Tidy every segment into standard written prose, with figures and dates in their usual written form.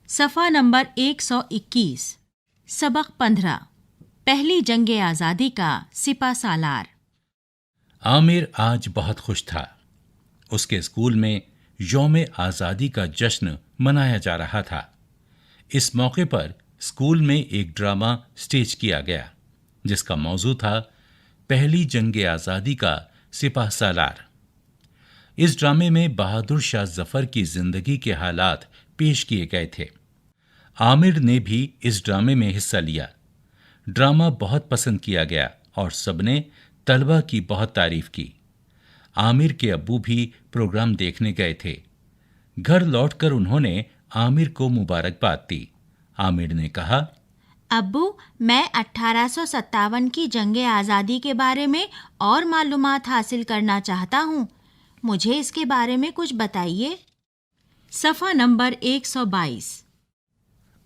सफ़ा नंबर 121, सबक 15, पहली जंग आज़ादी का सिपा सालार। आमिर आज बहुत खुश था। उसके स्कूल में यौम आज़ादी का जश्न मनाया जा रहा था। इस मौके पर स्कूल में एक ड्रामा स्टेज किया गया जिसका मौजू था पहली जंग आज़ादी का सिपा सालार। इस ड्रामे में बहादुर शाह जफर की जिंदगी के हालात पेश किए गए थे। आमिर ने भी इस ड्रामे में हिस्सा लिया। ड्रामा बहुत पसंद किया गया और सबने तलबा की बहुत तारीफ की। आमिर के अब्बू भी प्रोग्राम देखने गए थे। घर लौटकर उन्होंने आमिर को मुबारकबाद दी। आमिर ने कहा, अब्बू, मैं 1857 की जंग आज़ादी के बारे में और मालूमात हासिल करना चाहता हूँ। मुझे इसके बारे में कुछ बताइए। सफ़ा नंबर 122।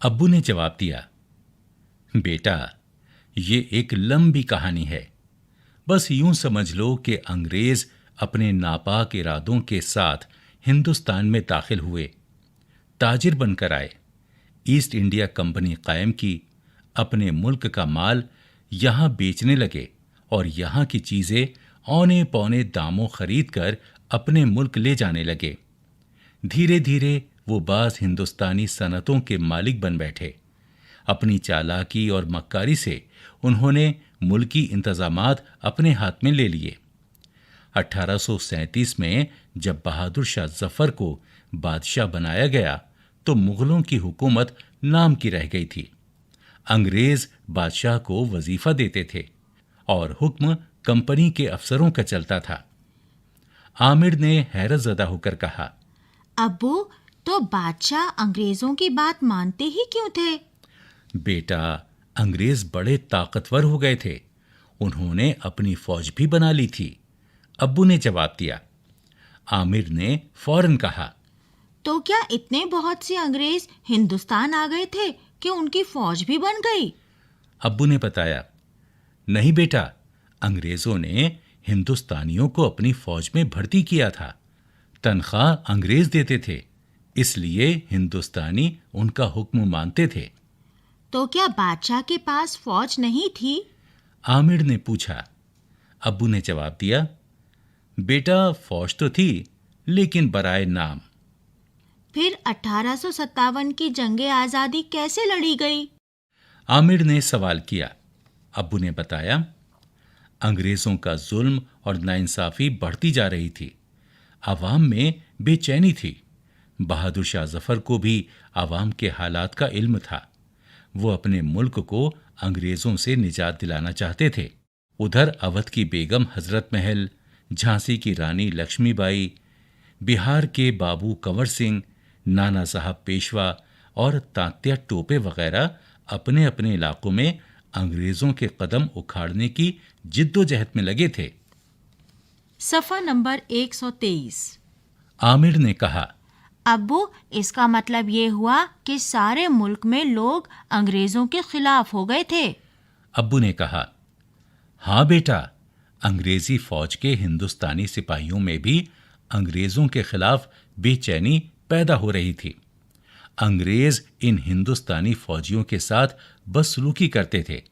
अब्बू ने जवाब दिया, बेटा, ये एक लंबी कहानी है। बस यूं समझ लो कि अंग्रेज अपने नापाक इरादों के साथ हिंदुस्तान में दाखिल हुए, ताजिर बनकर आए, ईस्ट इंडिया कंपनी कायम की, अपने मुल्क का माल यहां बेचने लगे और यहां की चीजें औने पौने दामों खरीद कर अपने मुल्क ले जाने लगे। धीरे धीरे वो बाज हिंदुस्तानी सनतों के मालिक बन बैठे। अपनी चालाकी और मक्कारी से उन्होंने मुल्की इंतजामात अपने हाथ में ले लिए। 1837 में जब बहादुर शाह जफर को बादशाह बनाया गया तो मुगलों की हुकूमत नाम की रह गई थी। अंग्रेज बादशाह को वजीफा देते थे और हुक्म कंपनी के अफसरों का चलता था। आमिर ने हैरत ज़दा होकर कहा, अब्बू, तो बादशाह अंग्रेजों की बात मानते ही क्यों थे? बेटा, अंग्रेज बड़े ताकतवर हो गए थे। उन्होंने अपनी फौज भी बना ली थी। अब्बू ने जवाब दिया। आमिर ने फौरन कहा, तो क्या इतने बहुत से अंग्रेज हिंदुस्तान आ गए थे कि उनकी फौज भी बन गई? अब्बू ने बताया, नहीं बेटा, अंग्रेजों ने हिंदुस्तानियों को अपनी फौज में भर्ती किया था। तनख्वाह अंग्रेज देते थे, इसलिए हिंदुस्तानी उनका हुक्म मानते थे। तो क्या बादशाह के पास फौज नहीं थी? आमिर ने पूछा। अब्बू ने जवाब दिया, बेटा, फौज तो थी लेकिन बराए नाम। फिर 1857 की जंग आज़ादी कैसे लड़ी गई? आमिर ने सवाल किया। अब्बू ने बताया, अंग्रेजों का जुल्म और नाइंसाफी बढ़ती जा रही थी। आवाम में बेचैनी थी। बहादुर शाह जफर को भी आवाम के हालात का इल्म था। वो अपने मुल्क को अंग्रेजों से निजात दिलाना चाहते थे। उधर अवध की बेगम हजरत महल, झांसी की रानी लक्ष्मीबाई, बिहार के बाबू कंवर सिंह, नाना साहब पेशवा और तात्या टोपे वगैरह अपने अपने इलाकों में अंग्रेजों के कदम उखाड़ने की जिद्दोजहद में लगे थे। सफ़ा नंबर 123। आमिर ने कहा, अब्बू, इसका मतलब ये हुआ कि सारे मुल्क में लोग अंग्रेजों के खिलाफ हो गए थे। अब्बू ने कहा, हाँ बेटा, अंग्रेजी फौज के हिंदुस्तानी सिपाहियों में भी अंग्रेजों के खिलाफ बेचैनी पैदा हो रही थी। अंग्रेज इन हिंदुस्तानी फौजियों के साथ बदसलूकी करते थे।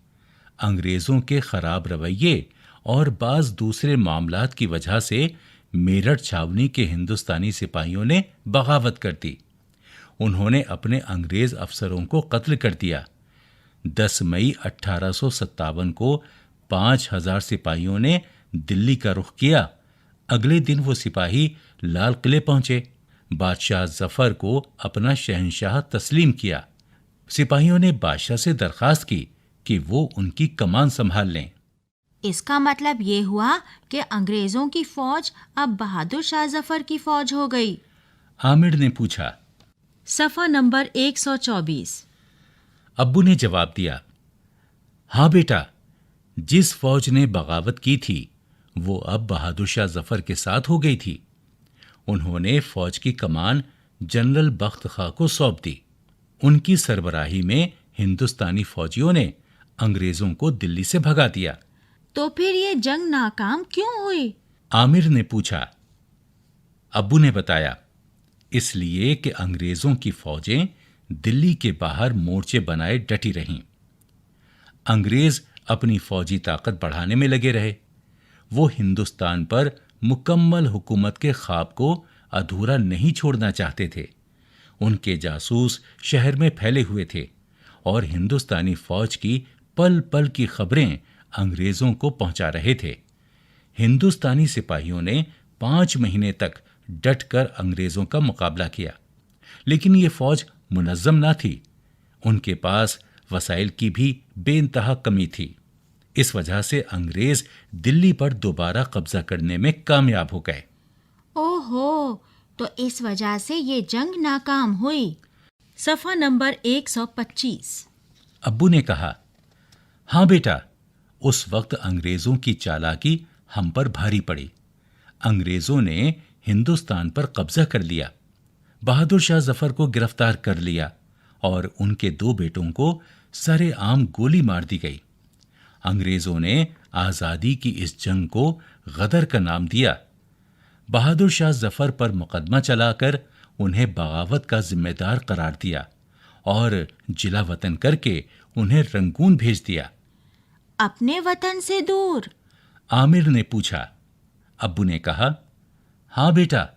अंग्रेजों के खराब रवैये और बाज दूसरे मामलात की वजह से मेरठ छावनी के हिंदुस्तानी सिपाहियों ने बगावत कर दी। उन्होंने अपने अंग्रेज अफसरों को कत्ल कर दिया। 10 मई 1857 को 5000 सिपाहियों ने दिल्ली का रुख किया। अगले दिन वो सिपाही लाल किले पहुंचे। बादशाह जफर को अपना शहंशाह तस्लीम किया। सिपाहियों ने बादशाह से दरखास्त की कि वो उनकी कमान संभाल लें। इसका मतलब ये हुआ कि अंग्रेजों की फौज अब बहादुर शाह जफर की फौज हो गई। आमिर ने पूछा। सफ़ा नंबर 124। अब्बू ने जवाब दिया, हाँ बेटा, जिस फौज ने बगावत की थी वो अब बहादुर शाह जफर के साथ हो गई थी। उन्होंने फौज की कमान जनरल बख्त खां को सौंप दी। उनकी सरबराही में हिंदुस्तानी फौजियों ने अंग्रेजों को दिल्ली से भगा दिया। तो फिर ये जंग नाकाम क्यों हुई? आमिर ने पूछा। अब्बू ने बताया, इसलिए कि अंग्रेजों की फौजें दिल्ली के बाहर मोर्चे बनाए डटी रहीं। अंग्रेज अपनी फौजी ताकत बढ़ाने में लगे रहे। वो हिंदुस्तान पर मुकम्मल हुकूमत के ख्वाब को अधूरा नहीं छोड़ना चाहते थे। उनके जासूस शहर में फैले हुए थे और हिंदुस्तानी फौज की पल पल की खबरें अंग्रेजों को पहुंचा रहे थे। हिंदुस्तानी सिपाहियों ने 5 महीने तक डटकर अंग्रेजों का मुकाबला किया, लेकिन ये फौज मुनज़्ज़म ना थी। उनके पास वसाइल की भी बेइंतहा कमी थी। इस वजह से अंग्रेज दिल्ली पर दोबारा कब्जा करने में कामयाब हो गए। ओहो, तो इस वजह से ये जंग नाकाम हुई। सफ़ा नंबर 125। अब्बू ने कहा, हाँ बेटा, उस वक्त अंग्रेजों की चालाकी हम पर भारी पड़ी। अंग्रेजों ने हिंदुस्तान पर कब्जा कर लिया, बहादुर शाह जफर को गिरफ्तार कर लिया और उनके 2 बेटों को सरेआम गोली मार दी गई। अंग्रेजों ने आज़ादी की इस जंग को गदर का नाम दिया। बहादुर शाह जफर पर मुकदमा चलाकर उन्हें बगावत का जिम्मेदार करार दिया और जिला वतन करके उन्हें रंगून भेज दिया। अपने वतन से दूर? आमिर ने पूछा। अब्बू ने कहा, हाँ बेटा,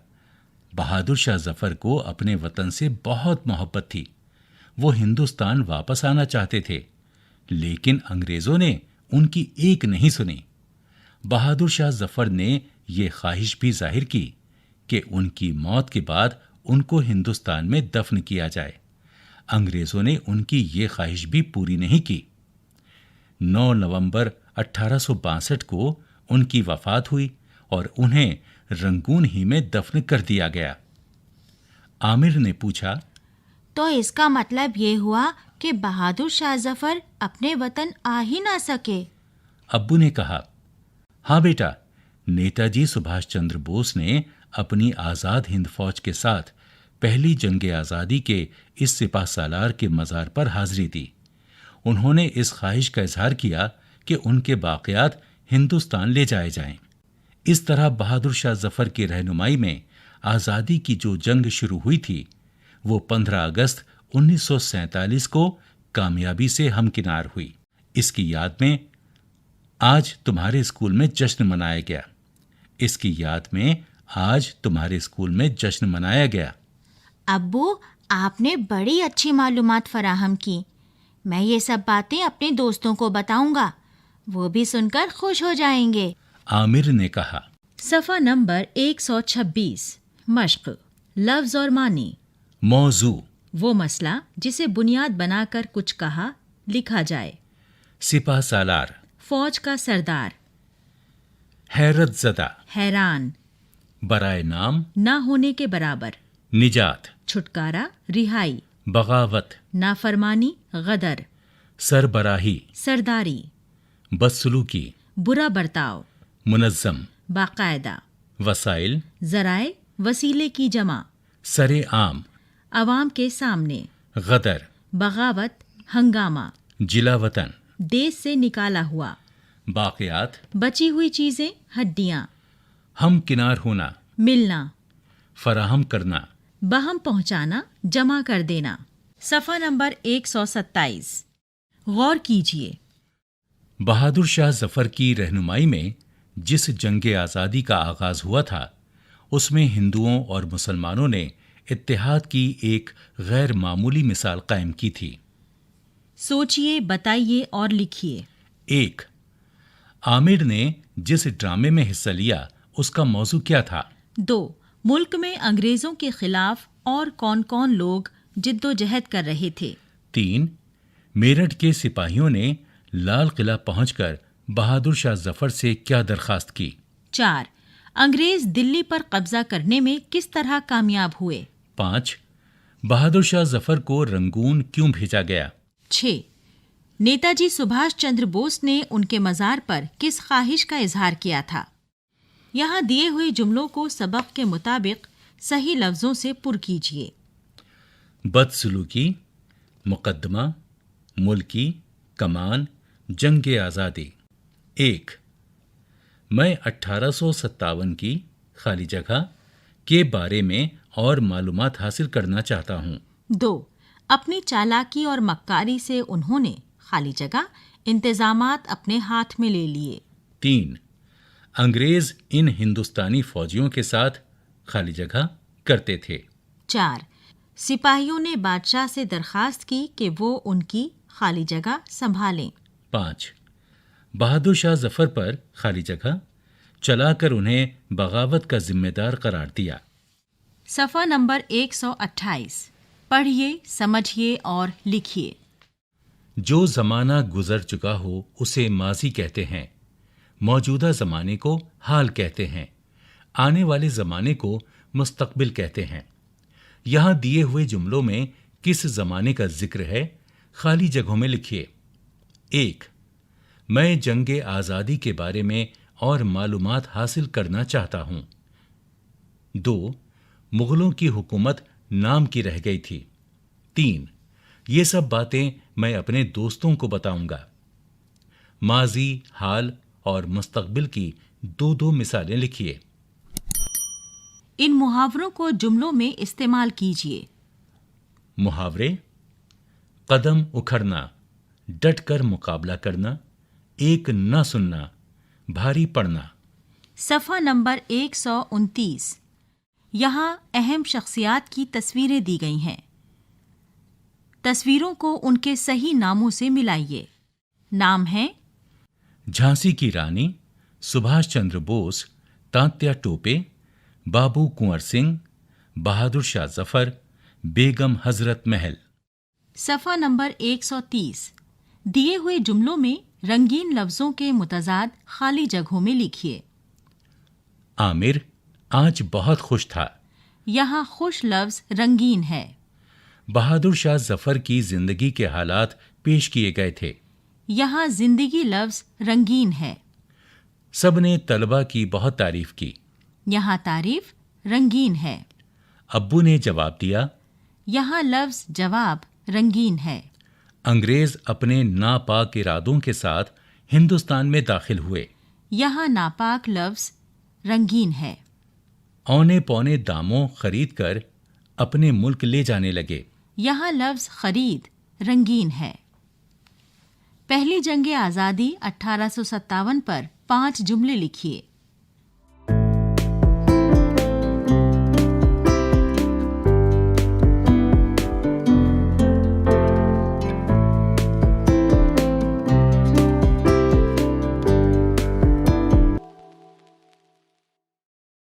बहादुर शाह जफर को अपने वतन से बहुत मोहब्बत थी। वो हिंदुस्तान वापस आना चाहते थे, लेकिन अंग्रेजों ने उनकी एक नहीं सुनी। बहादुर शाह जफर ने ये ख्वाहिश भी जाहिर की कि उनकी मौत के बाद उनको हिंदुस्तान में दफन किया जाए। अंग्रेजों ने उनकी ये ख्वाहिश भी पूरी नहीं की। 9 नवंबर 1862 को उनकी वफात हुई और उन्हें रंगून ही में दफन कर दिया गया। आमिर ने पूछा, तो इसका मतलब ये हुआ कि बहादुर शाह जफर अपने वतन आ ही ना सके? अब्बू ने कहा, हाँ बेटा, नेताजी सुभाष चंद्र बोस ने अपनी आज़ाद हिंद फौज के साथ पहली जंग आज़ादी के इस सिपाह सालार के मज़ार पर हाजिरी दी। उन्होंने इस ख्वाहिश का इजहार किया कि उनके बाक़ियात हिंदुस्तान ले जाए जाएं। इस तरह बहादुर शाह जफर की रहनुमाई में आज़ादी की जो जंग शुरू हुई थी, वो 15 अगस्त 1947 को कामयाबी से हमकिनार हुई। इसकी याद में आज तुम्हारे स्कूल में जश्न मनाया गया। इसकी याद में आज तुम्हारे स्कूल में जश्न मनाया गया। अब्बू, आपने बड़ी अच्छी मालूमात फराहम की। मैं ये सब बातें अपने दोस्तों को बताऊंगा, वो भी सुनकर खुश हो जाएंगे। आमिर ने कहा। सफ़ा नंबर 126। मश्क, लफ्ज़ और मानी। मौजू, वो मसला जिसे बुनियाद बनाकर कुछ कहा लिखा जाए। सिपाह सालार, फौज का सरदार। हैरत ज़दा, हैरान। बराए नाम, ना होने के बराबर। निजात, छुटकारा, रिहाई। बगावत, नाफरमानी, गदर। सरबराही, सरदारी। बदसलूकी, बुरा बर्ताव। मुनज़्ज़म, बाकायदा। वसाइल, ज़राए, वसीले की जमा। सरेआम, अवाम के सामने। गदर, बगावत, हंगामा। जिला वतन, देश से निकाला हुआ। बाक़ियात, बची हुई चीज़ें, हड्डियाँ। हम किनार होना, मिलना। फराहम करना। बहम पहुंचाना, जमा कर देना। सफ़ा नंबर 127। गौर कीजिए। बहादुर शाह जफर की रहनुमाई में जिस जंग आज़ादी का आगाज हुआ था, उसमें हिंदुओं और मुसलमानों ने इत्तेहाद की एक गैर मामूली मिसाल कायम की थी। सोचिए, बताइए और लिखिए। 1. आमिर ने जिस ड्रामे में हिस्सा लिया उसका मौजू क्या था? 2. मुल्क में अंग्रेजों के खिलाफ और कौन कौन लोग जिद्दोजहद कर रहे थे? 3. मेरठ के सिपाहियों ने लाल किला पहुंचकर बहादुर शाह जफर से क्या दरखास्त की? 4. अंग्रेज दिल्ली पर कब्जा करने में किस तरह कामयाब हुए? 5. बहादुर शाह जफर को रंगून क्यों भेजा गया? 6. नेताजी सुभाष चंद्र बोस ने उनके मज़ार पर किस ख्वाहिश का इजहार किया था? यहाँ दिए हुए जुमलों को सबक के मुताबिक सही लफ्ज़ों से पुर कीजिए। बदसलूकी, मुकदमा, मुल्की, कमान, जंग आज़ादी। 1. मैं 1857 की खाली जगह के बारे में और मालूमात हासिल करना चाहता हूँ। 2. अपनी चालाकी और मक्कारी से उन्होंने खाली जगह इंतजामात अपने हाथ में ले लिए। 3. अंग्रेज इन हिंदुस्तानी फौजियों के साथ खाली जगह करते थे। 4. सिपाहियों ने बादशाह से दरखास्त की कि वो उनकी खाली जगह संभालें। 5. बहादुर शाह जफर पर खाली जगह चलाकर उन्हें बगावत का जिम्मेदार करार दिया। सफ़ा नंबर 128। पढ़िए, समझिए और लिखिए। जो ज़माना गुजर चुका हो उसे माजी कहते हैं, मौजूदा ज़माने को हाल कहते हैं, आने वाले ज़माने को मुस्तकबिल कहते हैं। यहाँ दिए हुए जुमलों में किस ज़माने का जिक्र है, खाली जगहों में लिखिए। 1. मैं जंगे आज़ादी के बारे में और मालूमात हासिल करना चाहता हूँ। 2. मुग़लों की हुकूमत नाम की रह गई थी। 3. ये सब बातें मैं अपने दोस्तों को बताऊंगा। माजी, हाल और मुस्तकबिल की 2-2 मिसालें लिखिए। इन मुहावरों को जुमलों में इस्तेमाल कीजिए। मुहावरे: कदम उखड़ना, डट कर मुकाबला करना, एक न सुनना, भारी पड़ना। सफ़ा नंबर 129। यहाँ अहम शख्सियात की तस्वीरें दी गई हैं। तस्वीरों को उनके सही नामों से मिलाइए। नाम हैं झांसी की रानी, सुभाष चंद्र बोस, तात्या टोपे, बाबू कुंवर सिंह, बहादुर शाह जफर, बेगम हजरत महल। सफ़ा नंबर 130। दिए हुए जुमलों में रंगीन लफ्ज़ों के मुतज़ाद खाली जगहों में लिखिए। आमिर आज बहुत खुश था। यहाँ खुश लफ्ज़ रंगीन है। बहादुर शाह जफर की जिंदगी के हालात पेश किए गए थे। यहाँ जिंदगी लफ्ज़ रंगीन है। सबने तलबा की बहुत तारीफ की। यहाँ तारीफ रंगीन है। अब्बू ने जवाब दिया। यहाँ लफ्ज़ जवाब रंगीन है। अंग्रेज अपने नापाक इरादों के साथ हिंदुस्तान में दाखिल हुए। यहाँ नापाक लफ्ज़ रंगीन है। औने पौने दामों खरीद कर अपने मुल्क ले जाने लगे। यहाँ लफ्ज़ खरीद रंगीन है। पहली जंग आज़ादी 1857 पर 5 जुमले लिखिए।